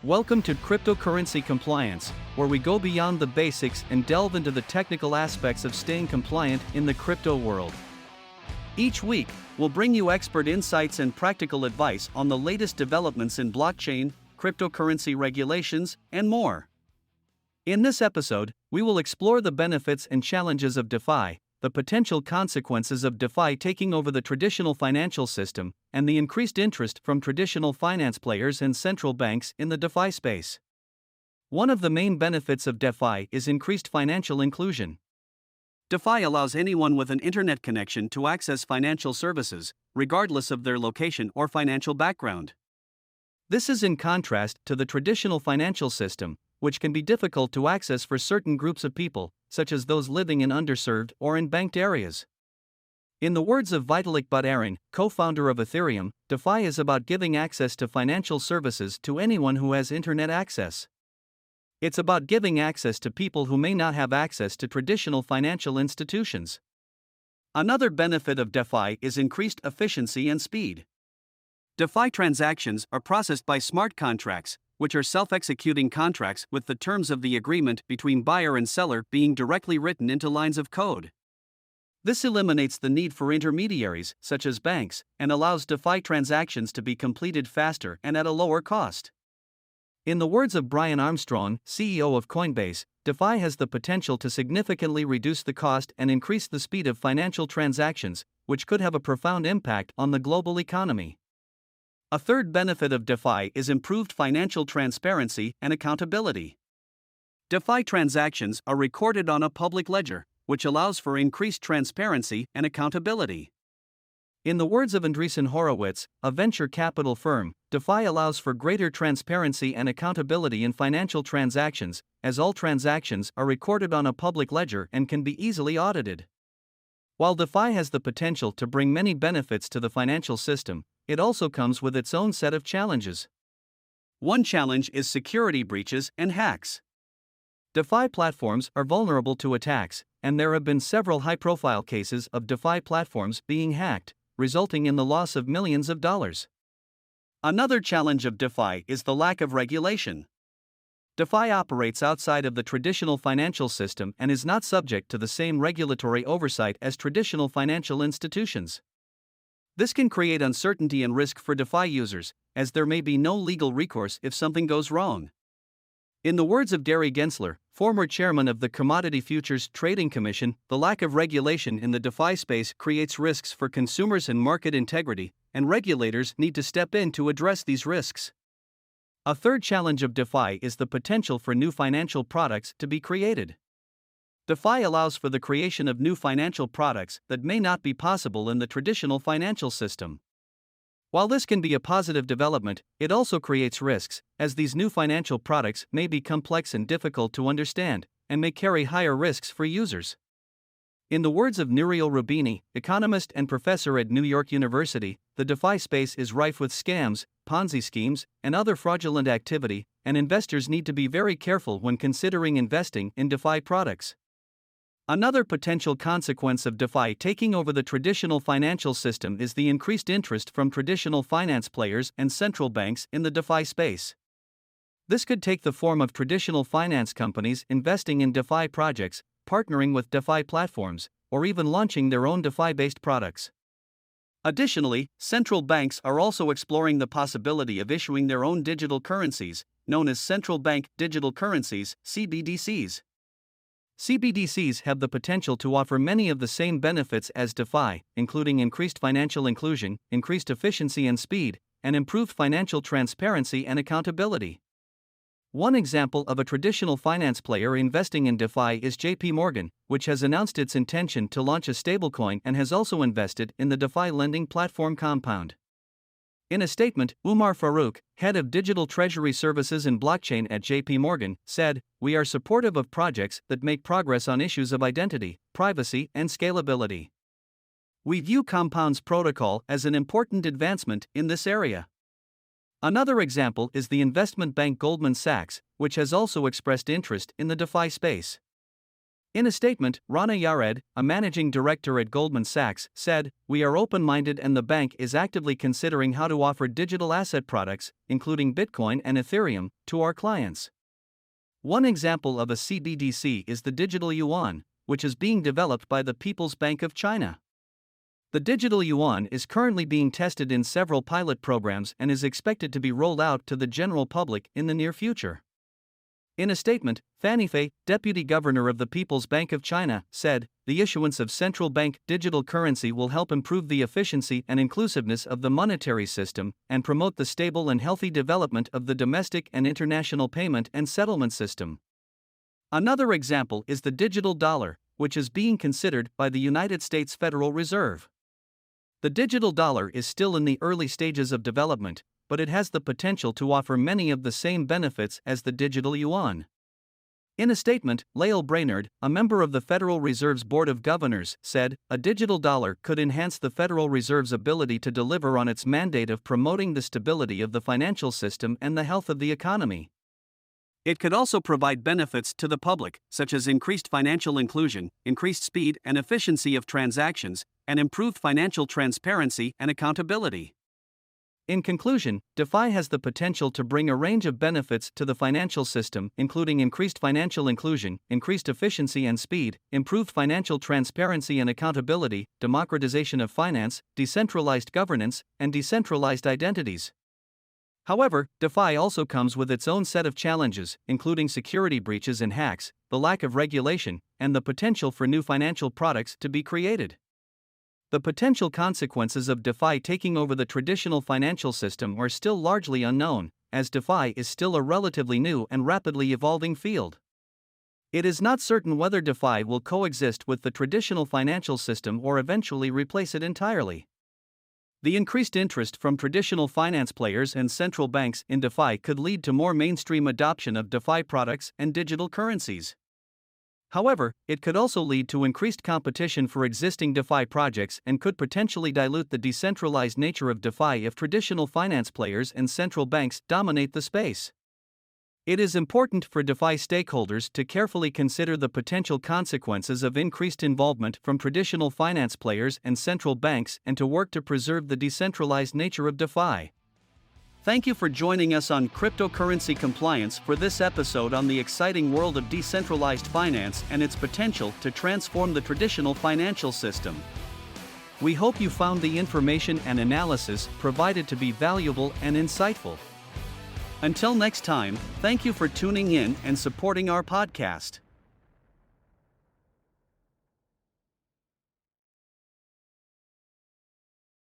Welcome to Cryptocurrency Compliance, where we go beyond the basics and delve into the technical aspects of staying compliant in the crypto world. Each week, we'll bring you expert insights and practical advice on the latest developments in blockchain, cryptocurrency regulations, and more. In this episode, we will explore the benefits and challenges of DeFi, the potential consequences of DeFi taking over the traditional financial system, and the increased interest from traditional finance players and central banks in the DeFi space. One of the main benefits of DeFi is increased financial inclusion. DeFi allows anyone with an internet connection to access financial services, regardless of their location or financial background. This is in contrast to the traditional financial system, which can be difficult to access for certain groups of people, such as those living in underserved or unbanked areas. In the words of Vitalik Buterin, co-founder of Ethereum, DeFi is about giving access to financial services to anyone who has internet access. It's about giving access to people who may not have access to traditional financial institutions. Another benefit of DeFi is increased efficiency and speed. DeFi transactions are processed by smart contracts, which are self-executing contracts with the terms of the agreement between buyer and seller being directly written into lines of code. This eliminates the need for intermediaries, such as banks, and allows DeFi transactions to be completed faster and at a lower cost. In the words of Brian Armstrong, CEO of Coinbase, DeFi has the potential to significantly reduce the cost and increase the speed of financial transactions, which could have a profound impact on the global economy. A third benefit of DeFi is improved financial transparency and accountability. DeFi transactions are recorded on a public ledger, which allows for increased transparency and accountability. In the words of Andreessen Horowitz, a venture capital firm, DeFi allows for greater transparency and accountability in financial transactions, as all transactions are recorded on a public ledger and can be easily audited. While DeFi has the potential to bring many benefits to the financial system, it also comes with its own set of challenges. One challenge is security breaches and hacks. DeFi platforms are vulnerable to attacks, and there have been several high-profile cases of DeFi platforms being hacked, resulting in the loss of millions of dollars. Another challenge of DeFi is the lack of regulation. DeFi operates outside of the traditional financial system and is not subject to the same regulatory oversight as traditional financial institutions. This can create uncertainty and risk for DeFi users, as there may be no legal recourse if something goes wrong. In the words of Gary Gensler, former chairman of the Commodity Futures Trading Commission, the lack of regulation in the DeFi space creates risks for consumers and market integrity, and regulators need to step in to address these risks. A third challenge of DeFi is the potential for new financial products to be created. DeFi allows for the creation of new financial products that may not be possible in the traditional financial system. While this can be a positive development, it also creates risks, as these new financial products may be complex and difficult to understand, and may carry higher risks for users. In the words of Nouriel Roubini, economist and professor at New York University, the DeFi space is rife with scams, Ponzi schemes, and other fraudulent activity, and investors need to be very careful when considering investing in DeFi products. Another potential consequence of DeFi taking over the traditional financial system is the increased interest from traditional finance players and central banks in the DeFi space. This could take the form of traditional finance companies investing in DeFi projects, partnering with DeFi platforms, or even launching their own DeFi-based products. Additionally, central banks are also exploring the possibility of issuing their own digital currencies, known as central bank digital currencies, CBDCs. CBDCs have the potential to offer many of the same benefits as DeFi, including increased financial inclusion, increased efficiency and speed, and improved financial transparency and accountability. One example of a traditional finance player investing in DeFi is JP Morgan, which has announced its intention to launch a stablecoin and has also invested in the DeFi lending platform Compound. In a statement, Umar Farouk, head of digital treasury services and blockchain at JP Morgan, said, "We are supportive of projects that make progress on issues of identity, privacy, and scalability. We view Compound's protocol as an important advancement in this area." Another example is the investment bank Goldman Sachs, which has also expressed interest in the DeFi space. In a statement, Rana Yared, a managing director at Goldman Sachs, said, "We are open-minded and the bank is actively considering how to offer digital asset products, including Bitcoin and Ethereum, to our clients." One example of a CBDC is the digital yuan, which is being developed by the People's Bank of China. The digital yuan is currently being tested in several pilot programs and is expected to be rolled out to the general public in the near future. In a statement, Fanny Fei, deputy governor of the People's Bank of China, said, "The issuance of central bank digital currency will help improve the efficiency and inclusiveness of the monetary system and promote the stable and healthy development of the domestic and international payment and settlement system." Another example is the digital dollar, which is being considered by the United States Federal Reserve. The digital dollar is still in the early stages of development, but it has the potential to offer many of the same benefits as the digital yuan. In a statement, Lael Brainerd, a member of the Federal Reserve's Board of Governors, said, "A digital dollar could enhance the Federal Reserve's ability to deliver on its mandate of promoting the stability of the financial system and the health of the economy. It could also provide benefits to the public, such as increased financial inclusion, increased speed and efficiency of transactions, and improved financial transparency and accountability." In conclusion, DeFi has the potential to bring a range of benefits to the financial system, including increased financial inclusion, increased efficiency and speed, improved financial transparency and accountability, democratization of finance, decentralized governance, and decentralized identities. However, DeFi also comes with its own set of challenges, including security breaches and hacks, the lack of regulation, and the potential for new financial products to be created. The potential consequences of DeFi taking over the traditional financial system are still largely unknown, as DeFi is still a relatively new and rapidly evolving field. It is not certain whether DeFi will coexist with the traditional financial system or eventually replace it entirely. The increased interest from traditional finance players and central banks in DeFi could lead to more mainstream adoption of DeFi products and digital currencies. However, it could also lead to increased competition for existing DeFi projects and could potentially dilute the decentralized nature of DeFi if traditional finance players and central banks dominate the space. It is important for DeFi stakeholders to carefully consider the potential consequences of increased involvement from traditional finance players and central banks and to work to preserve the decentralized nature of DeFi. Thank you for joining us on Cryptocurrency Compliance for this episode on the exciting world of decentralized finance and its potential to transform the traditional financial system. We hope you found the information and analysis provided to be valuable and insightful. Until next time, thank you for tuning in and supporting our podcast.